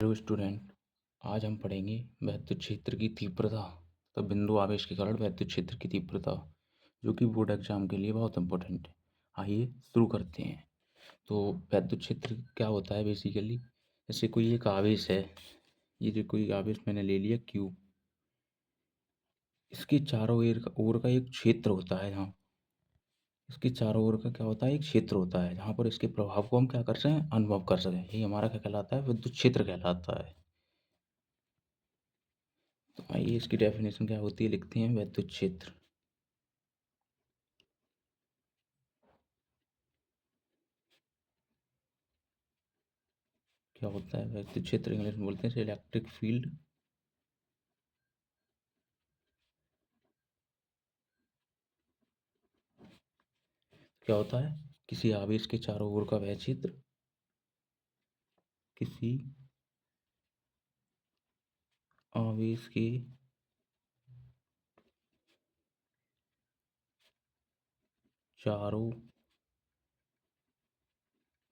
Hello student. आज हम पढ़ेंगे विद्युत क्षेत्र की तीव्रता तथा बिंदु आवेश के कारण विद्युत क्षेत्र की तीव्रता, जो कि बोर्ड एग्जाम के लिए बहुत इंपॉर्टेंट है। आइए शुरू करते हैं। तो विद्युत क्षेत्र क्या होता है बेसिकली, जैसे कोई एक आवेश है। ये जो कोई आवेश मैंने ले लिया क्यू, इसके चारों ओर का एक क्षेत्र होता है। जहाँ इसके चारों ओर का क्या होता है, एक क्षेत्र होता है जहाँ पर इसके प्रभाव को हम क्या कर सकें, अनुभव कर सकें। ये हमारा क्या कहलाता है, विद्युत क्षेत्र कहलाता है। तो आइए इसकी डेफिनेशन क्या होती है लिखते हैं। विद्युत क्षेत्र क्या होता है, विद्युत क्षेत्र इंग्लिश में बोलते हैं इलेक्ट्रिक फील्ड। क्या होता है, किसी आवेश के चारों ओर का वह क्षेत्र, किसी आवेश के चारों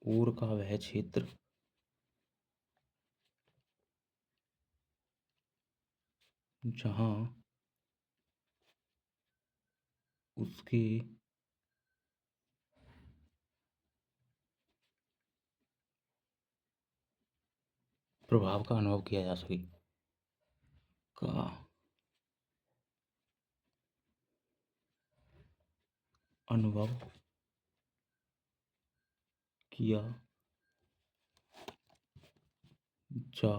ओर का वह क्षेत्र जहां उसके प्रभाव का अनुभव किया जा सके, का अनुभव किया जा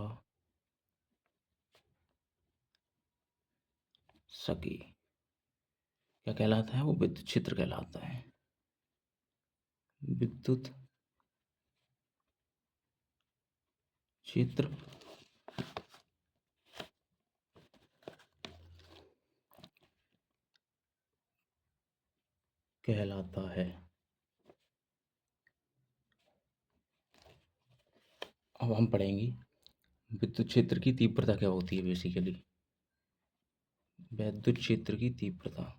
सके, क्या कहलाता है, वो विद्युत क्षेत्र कहलाता है। विद्युत क्षेत्र कहलाता है। अब हम पढ़ेंगे विद्युत क्षेत्र की तीव्रता क्या होती है बेसिकली। विद्युत क्षेत्र की तीव्रता,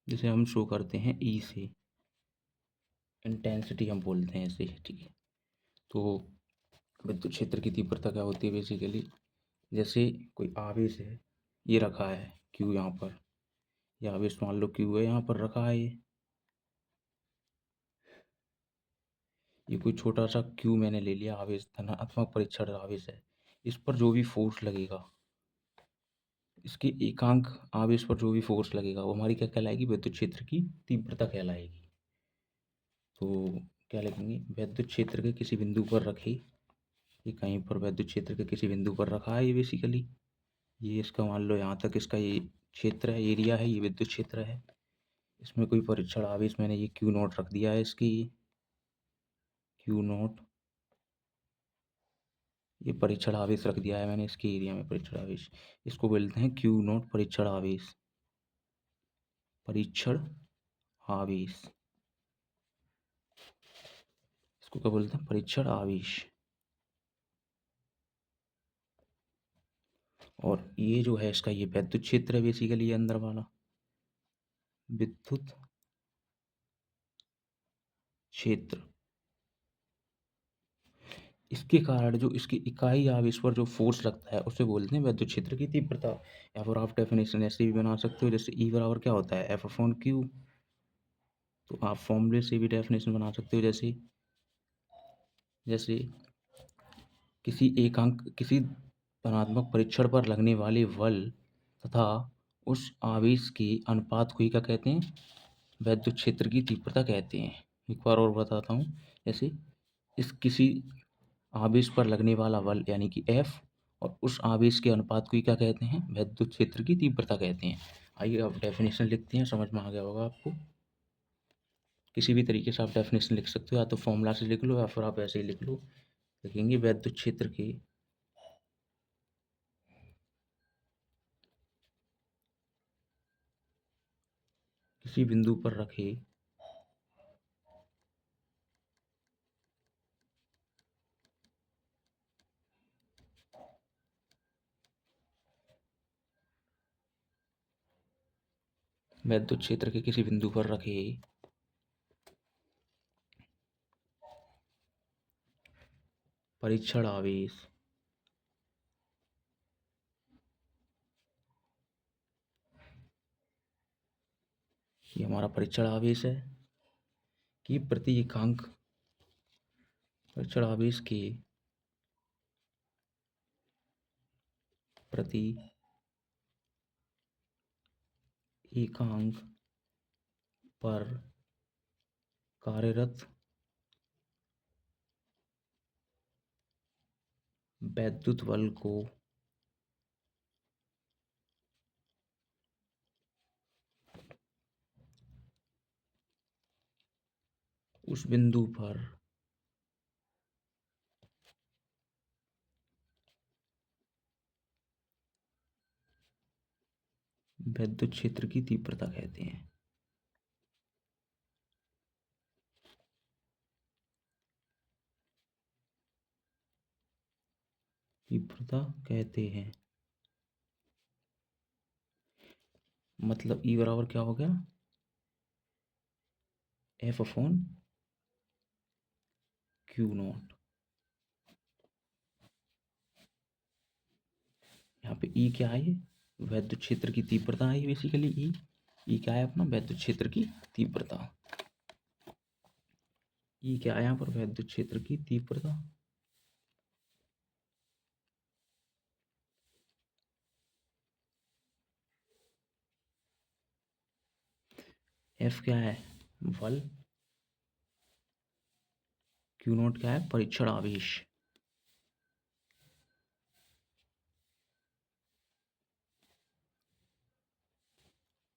जिसे हम शो करते हैं ई से, इंटेंसिटी हम बोलते हैं इसे, ठीक है। तो विद्युत क्षेत्र की तीव्रता क्या होती है बेसिकली, जैसे कोई आवेश है, ये रखा है क्यू यहाँ पर, ये आवेश मान लो क्यू है, यहाँ पर रखा है ये कोई छोटा सा क्यू मैंने ले लिया, आवेश धनात्मक परीक्षण आवेश है। इस पर जो भी फोर्स लगेगा, इसके एकांक आवेश पर जो भी फोर्स लगेगा, वो हमारी क्या कहलाएगी, विद्युत क्षेत्र की तीव्रता कहलाएगी। तो क्या लिखेंगे, विद्युत क्षेत्र के किसी बिंदु पर रखे, ये कहीं पर विद्युत क्षेत्र के किसी बिंदु पर रखा है ये बेसिकली, ये इसका मान लो यहाँ तक इसका ये क्षेत्र है, एरिया है, ये विद्युत क्षेत्र है। इसमें कोई परीक्षण आवेश मैंने ये क्यू नॉट रख दिया है, इसकी क्यू नॉट, ये परीक्षण आवेश रख दिया है मैंने इसके एरिया में, परीक्षण आवेश। इसको बोलते हैं क्यू नॉट परीक्षण आवेश, परीक्षण आवेश, इसको क्या बोलते हैं, परीक्षण आवेश। और ये जो है इसका ये विद्युत क्षेत्र है बेसिकली, ये अंदर वाला विद्युत क्षेत्र। इसके कारण जो इसकी इकाई आवेश पर जो फोर्स लगता है उसे बोलते हैं विद्युत क्षेत्र की तीव्रता। या फिर आप डेफिनेशन ऐसे भी बना सकते हो, जैसे ई बराबर क्या होता है, एफ अपॉन क्यू। तो आप फॉर्मूले से भी डेफिनेशन बना सकते हो, जैसे जैसे किसी धनात्मक परीक्षण पर लगने वाले बल तथा उस आवेश के अनुपात को ही क्या कहते हैं, विद्युत क्षेत्र की तीव्रता कहते हैं। एक बार और बताता हूँ, जैसे इस किसी आवेश पर लगने वाला बल यानी कि एफ, और उस आवेश के अनुपात को ही क्या कहते हैं, विद्युत क्षेत्र की तीव्रता कहते हैं। आइए अब डेफिनेशन लिखते हैं, समझ में आ गया होगा आपको। किसी भी तरीके से आप डेफिनेशन लिख सकते हो, या तो फॉर्मूला से लिख लो या फिर आप ऐसे ही लिख लो। लिखेंगे विद्युत क्षेत्र के किसी बिंदु पर रखे वैद्युत क्षेत्र के किसी बिंदु पर रखे परीक्षण आवेश ये हमारा परीक्षण आवेश है कि प्रति एकांक परीक्षण आवेश के प्रति एकांक पर कार्यरत वैद्युत बल को उस बिंदु पर वैद्युत क्षेत्र की तीव्रता कहते हैं। तीव्रता कहते हैं। मतलब ई बराबर क्या हो गया, एफ अपॉन क्यू नॉट। यहाँ पे ई क्या है, वैद्युत क्षेत्र की तीव्रता है बेसिकली। ई क्या है अपना, वैद्युत क्षेत्र की तीव्रता। ई क्या है यहाँ पर, वैद्युत क्षेत्र की तीव्रता। एफ क्या है, बल। क्यू नॉट क्या है, परीक्षण आवेश।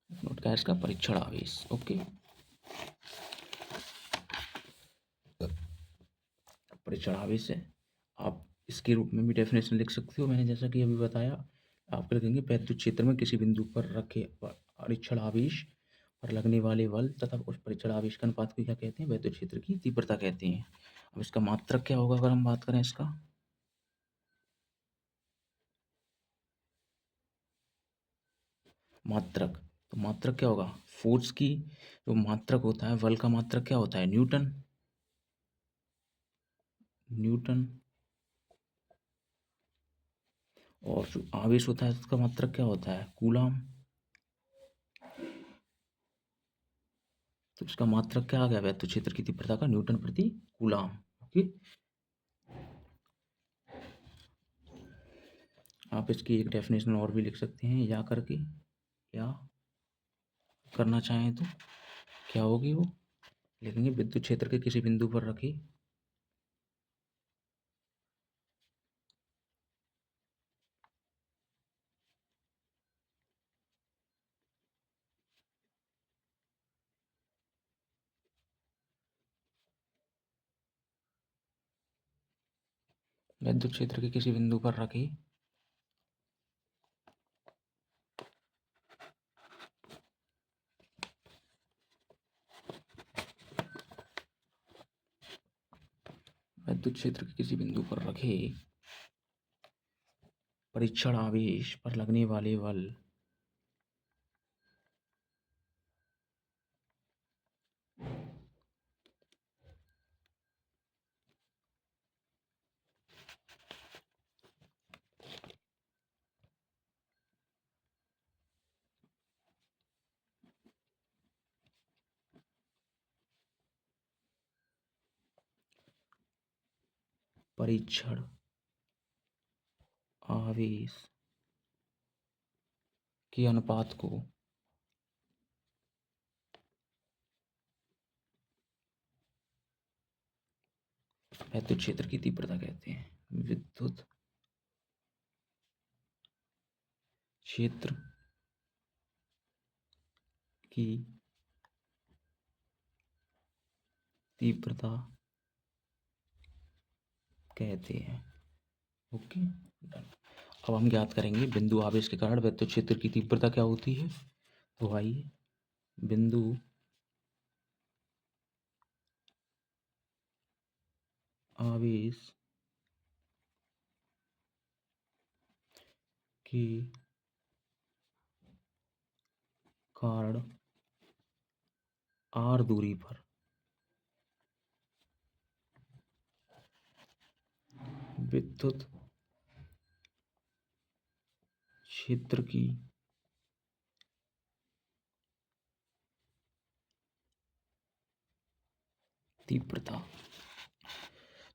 नोट क्या है इसका, परीक्षण आवेश। ओके, परीक्षण आवेश है। आप इसके रूप में भी डेफिनेशन लिख सकते हो, मैंने जैसा कि अभी बताया। आप लिखेंगे वैद्युत क्षेत्र में किसी बिंदु पर रखे परीक्षण आवेश पर लगने वाले बल तथा उस परीक्षण आवेश का अनुपात को क्या कहते हैं, वैद्युत क्षेत्र की तीव्रता कहते हैं। अब इसका मात्रक क्या होगा अगर हम बात करें इसका, मात्रक। तो मात्रक क्या होगा, फोर्स की जो मात्रक होता है, बल का मात्रक क्या होता है, न्यूटन। न्यूटन। और जो आवेश होता है उसका मात्रक क्या होता है, कूलाम। तो इसका मात्रक क्या आ गया, वैद्युत क्षेत्र की तीव्रता का, न्यूटन प्रति कूलाम। ओके, आप इसकी एक डेफिनेशन और भी लिख सकते हैं या करके, या करना चाहें तो क्या होगी वो, लिखेंगे विद्युत क्षेत्र के किसी बिंदु पर रखी विद्युत क्षेत्र के किसी बिंदु पर रखी विद्युत क्षेत्र के किसी बिंदु पर रखे परीक्षण आवेश पर लगने वाले बल परीक्षण आवेश के अनुपात को विद्युत क्षेत्र की तीव्रता कहते हैं। विद्युत क्षेत्र की तीव्रता कहते हैं। ओके, अब हम ज्ञात करेंगे बिंदु आवेश के कारण विद्युत क्षेत्र की तीव्रता क्या होती है। तो आइए, बिंदु आवेश के कारण आर दूरी पर विद्युत क्षेत्र की तीव्रता।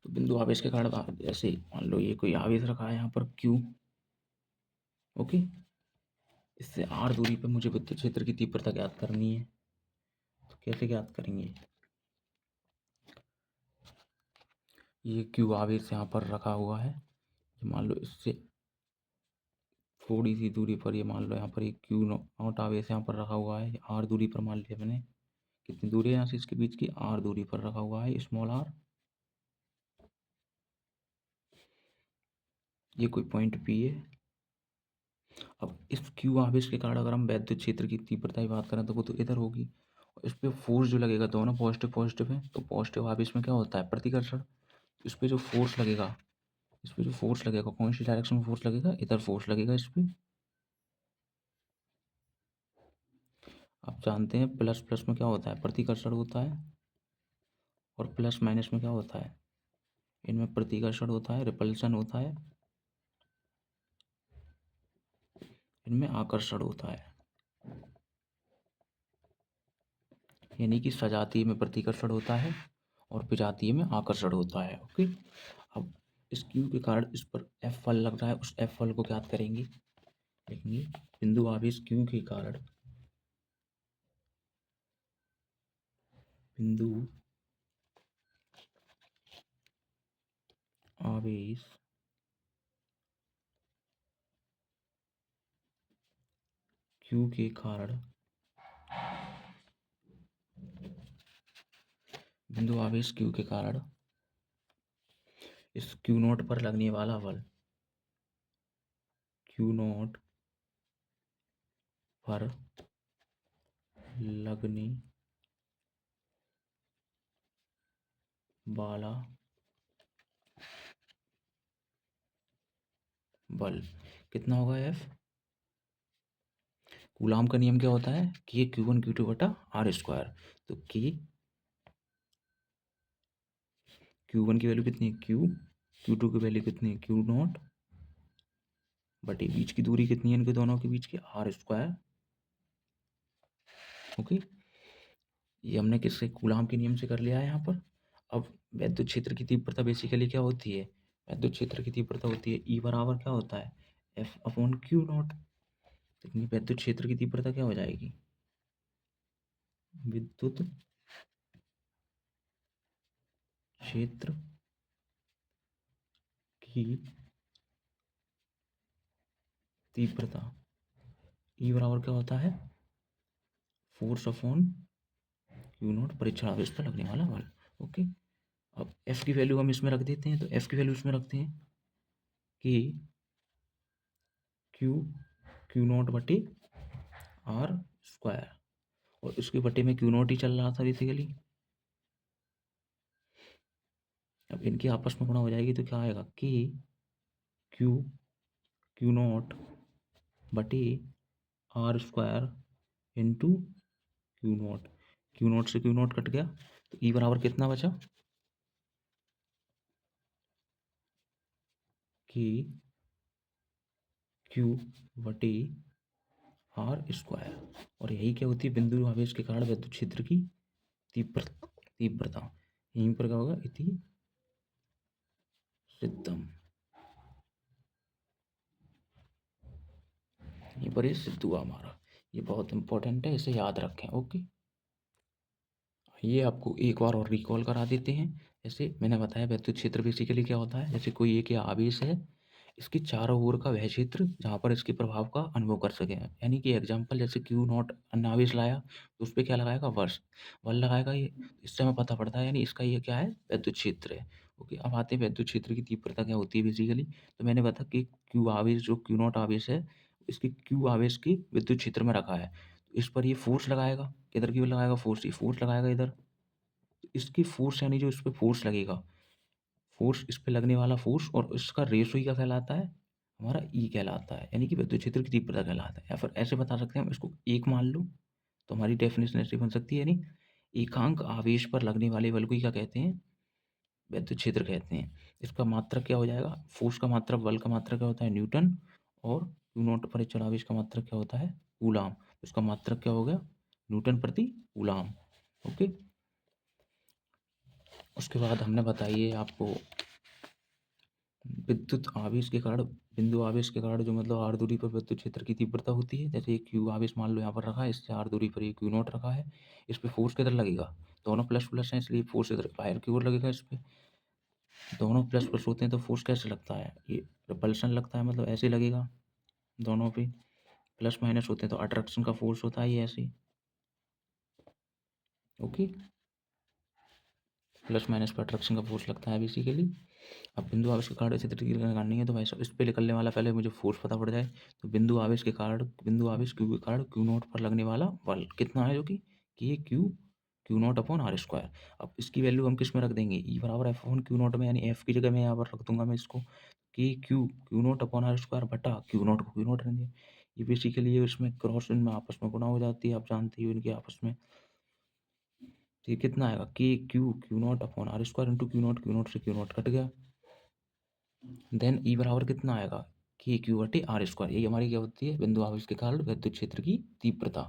तो बिंदु आवेश के कारण जैसे मान लो ये कोई आवेश रखा है यहाँ पर Q। ओके, इससे आर दूरी पर मुझे विद्युत क्षेत्र की तीव्रता ज्ञात करनी है। तो कैसे ज्ञात करेंगे? ये Q आवेश यहाँ पर रखा हुआ है, मान लो इससे थोड़ी सी दूरी पर ये मान लो यहाँ पर एक Q नॉट आवेश यहाँ पर रखा हुआ है, आर दूरी पर मान लिया मैंने। कितनी दूरी है यहाँ से इसके बीच की? आर दूरी पर रखा हुआ है स्मॉल आर। ये कोई पॉइंट P है। अब इस Q आवेश के कारण अगर हम वैद्युत क्षेत्र की तीव्रता की बात करें तो वो तो इधर होगी, और इस पर फोर्स जो लगेगा दोनों पॉजिटिव पॉजिटिव है, तो पॉजिटिव आवेश में क्या होता है? प्रतिकर्षण। इस पर जो फोर्स लगेगा, इस पर जो फोर्स लगेगा कौन सी डायरेक्शन में फोर्स लगेगा? इधर फोर्स लगेगा इस पर। आप जानते हैं प्लस प्लस में क्या होता है? प्रतिकर्षण होता है, और प्लस माइनस में क्या होता है? इनमें प्रतिकर्षण होता है, रिपल्सन होता है, इनमें आकर्षण होता है। यानी कि सजातीय में प्रतिकर्षण होता है और विजातीय में आकर्षण होता है। ओके, अब इस क्यू के कारण इस पर एफ बल लग रहा है, उस एफ बल को ज्ञात करेंगे। देखेंगे बिंदु आवेश क्यू के कारण बिंदु आवेश क्यू के कारण बिंदु आवेश क्यू के कारण इस क्यू नोट पर लगने वाला बल, क्यू नोट पर लगने वाला बल कितना होगा? एफ। कूलाम का नियम क्या होता है? कि Q1 Q2 बटा आर स्क्वायर। तो कि Q1 की वैल्यू कितनी है? Q। Q2 की वैल्यू कितनी है? Q नॉट बटे बीच की दूरी कितनी है इनके दोनों के बीच की? Are square. ओके, ये हमने किससे? कूलाम के नियम से कर लिया है यहाँ पर। अब वैद्युत क्षेत्र की तीव्रता बेसिकली क्या होती है? वैद्युत क्षेत्र की तीव्रता होती है E बराबर क्या होता है? F upon Q not. तो वैद्युत क्षेत्र की तीव्रता क्या हो जाएगी? विद्युत क्षेत्र की तीव्रता E बराबर क्या होता है? फोर्स अपॉन क्यू नॉट, परीक्षण आवेश पर लगने वाला बल। ओके, अब एफ की वैल्यू हम इसमें रख देते हैं, तो एफ की वैल्यू इसमें रखते हैं कि क्यू क्यू नॉट बटे आर स्क्वायर, और इसके बटे में क्यू नॉट ही चल रहा था बेसिकली। अब इनकी आपस में गुणा हो जाएगी तो क्या आएगा? कि क्यू क्यू नॉट बटे r square into q not से क्यू नॉट कट गया, तो ई बराबर कितना बचा? कि क्यू बटे आर स्क्वायर। और यही क्या होती है? बिंदु आवेश के कारण विद्युत क्षेत्र की तीव्रता। यहीं पर क्या होगा? इति सिद्धम। यहीं पर ये सिद्ध हुआ हमारा। ये बहुत इंपॉर्टेंट है, इसे याद रखें। ओके, ये आपको एक बार और रिकॉल करा देते हैं। जैसे मैंने बताया विद्युत क्षेत्र बेसिकली क्या होता है? जैसे कोई एक आवेश है, इसके चारों ओर का वह क्षेत्र जहाँ पर इसके प्रभाव का अनुभव कर सके। यानी कि एग्जाम्पल जैसे क्यू नॉट अन्य आवेश लाया, तो उस पर क्या लगाएगा? वर्ष बल लगाएगा। ये इससे हमें पता पड़ता है, यानी इसका ये क्या है? विद्युत क्षेत्र है। ओके, अब आते हैं विद्युत क्षेत्र की तीव्रता क्या होती है बेसिकली। तो मैंने बताया कि क्यू आवेश, जो क्यू नॉट आवेश है, इसके क्यू आवेश की विद्युत क्षेत्र में रखा है, तो इस पर ये फोर्स लगाएगा। किधर की ओर लगाएगा? फोर्स, ये फोर्स लगाएगा इधर। इसकी फोर्स यानी जो इस पे फोर्स लगेगा, फोर्स इस पे लगने वाला फोर्स, और इसका रेशो ही क्या कहलाता है? हमारा ई कहलाता है, यानी कि विद्युत क्षेत्र की तीव्रता कहलाता है। या फिर ऐसे बता सकते हैं हम इसको, एक मान लो, तो हमारी डेफिनेशन ऐसे बन सकती है, यानी एकांक आवेश पर लगने वाले बल को ही क्या कहते हैं? विद्युत क्षेत्र कहते हैं। इसका मात्रक क्या हो जाएगा? फोर्स का मात्रक, बल का मात्रक क्या होता है? न्यूटन। और क्यू नॉट परीक्षण आवेश का मात्रक क्या होता है? कूलाम। इसका मात्रक क्या हो गया? न्यूटन प्रति कूलाम। ओके। उसके बाद हमने बताइए आपको विद्युत आवेश के कारण, बिंदु आवेश के कारण जो मतलब आर दूरी पर विद्युत क्षेत्र की तीव्रता होती है। जैसे एक क्यू आवेश मान लो यहाँ पर रखा है, इससे आर दूरी पर ये क्यू नॉट रखा है। इस पे फोर्स किधर लगेगा? दोनों प्लस प्लस हैं, इसलिए फोर्स इधर बाहर की ओर लगेगा। इस पे दोनों प्लस प्लस होते हैं तो फोर्स कैसे लगता है? ये रिपल्शन लगता है, मतलब ऐसे लगेगा। दोनों पे प्लस माइनस होते हैं तो अट्रैक्शन का फोर्स होता है ये ऐसे। ओके, प्लस माइनस पर अट्रैक्शन का फोर्स लगता है बेसिकली। अब बिंदु आवेश के कारण इसी तरीके की करनी है तो भाई साहब इस पे निकलने वाला पहले मुझे फोर्स पता पड़ जाए। तो बिंदु आवेश के कारण, बिंदु आवेश क्यू के कारण क्यू नॉट पर लगने वाला बल कितना है? जो कि ये q not upon r square. अब इसकी वैल्यू हम किस में रख देंगे? ई बराबर एफ अपॉन क्यू नॉट में, यानी एफ की जगह मैं यहाँ पर रख दूंगा मैं इसको कि q not upon r square बटा क्यू नॉट को क्यू नॉट रहने दें। ये बेसिकली ये इसमें क्रॉस इनमें आपस में गुणा हो जाती है, आप जानते हो इनके आपस में। तो ये कितना आएगा? Q not upon r square into q not से क्यू नॉट कट गया। देन ई बराबर कितना आएगा? के क्यू बटे आर स्क्वायर। यही हमारी क्या होती है? बिंदु आवेश के कारण विद्युत क्षेत्र की तीव्रता।